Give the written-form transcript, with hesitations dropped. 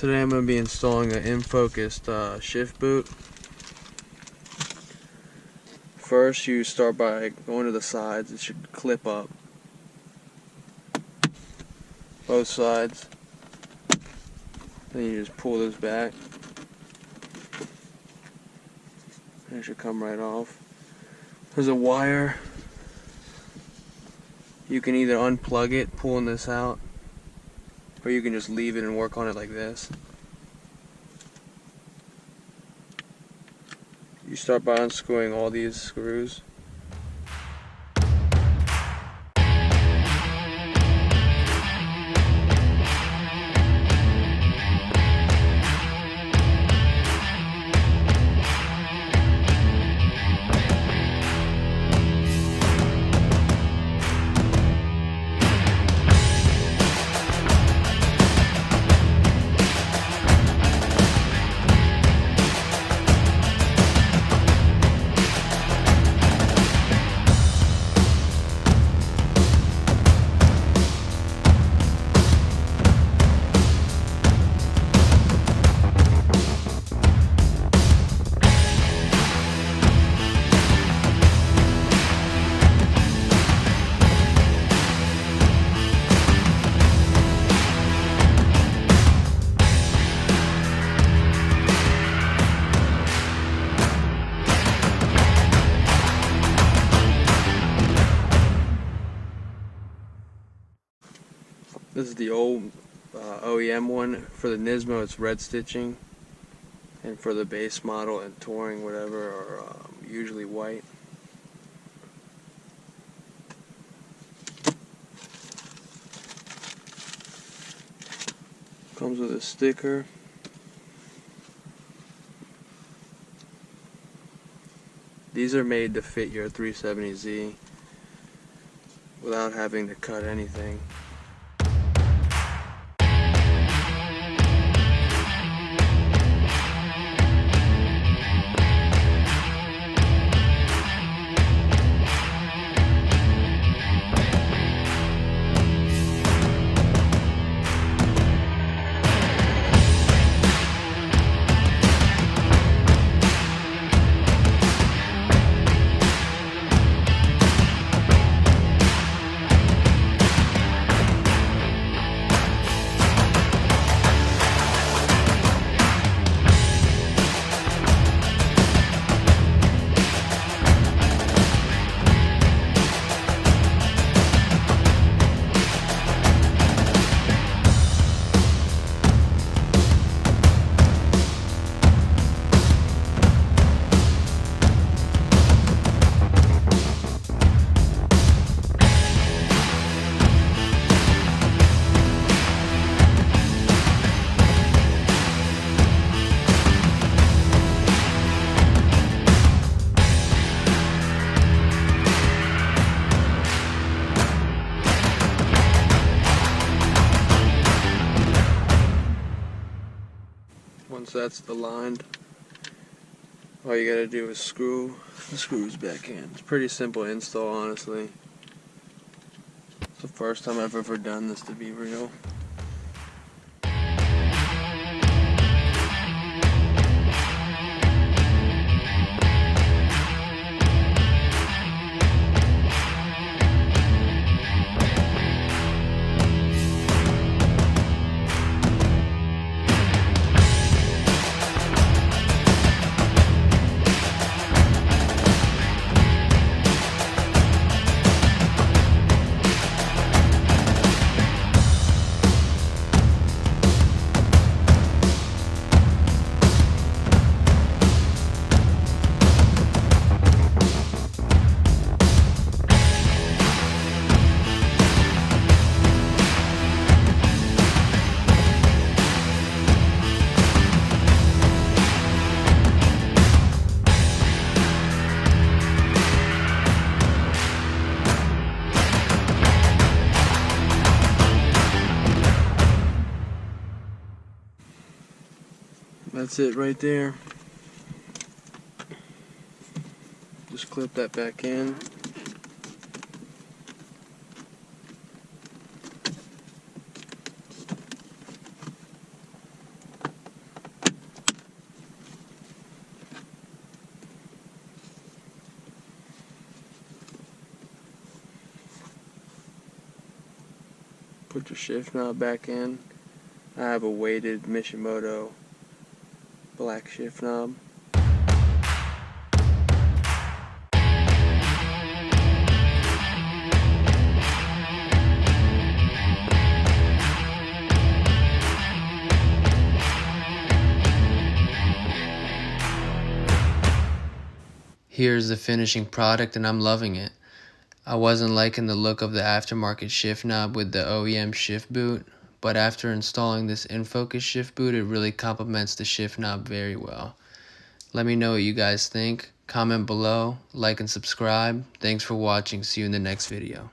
Today I'm going to be installing an in-focused shift boot. First you start by going to the sides. It should clip up both sides. Then you just pull those back and it should come right off. There's a wire. You can either unplug it pulling this out, or you can just leave it and work on it like this. You start by unscrewing all these screws. This is the old OEM one. For the Nismo it's red stitching, and for the base model and touring whatever are usually white. Comes with a sticker. These are made to fit your 370Z without having to cut anything. Once that's aligned, all you gotta do is screw the screws back in. It's a pretty simple install, honestly. It's the first time I've ever done this, to be real. That's it right there. Just clip that back in. Put your shift knob back in. I have a weighted Mishimoto black shift knob. Here's the finishing product and I'm loving it. I wasn't liking the look of the aftermarket shift knob with the OEM shift boot, but after installing this InFocus shift boot, it really complements the shift knob very well. Let me know what you guys think. Comment below, like and subscribe. Thanks for watching. See you in the next video.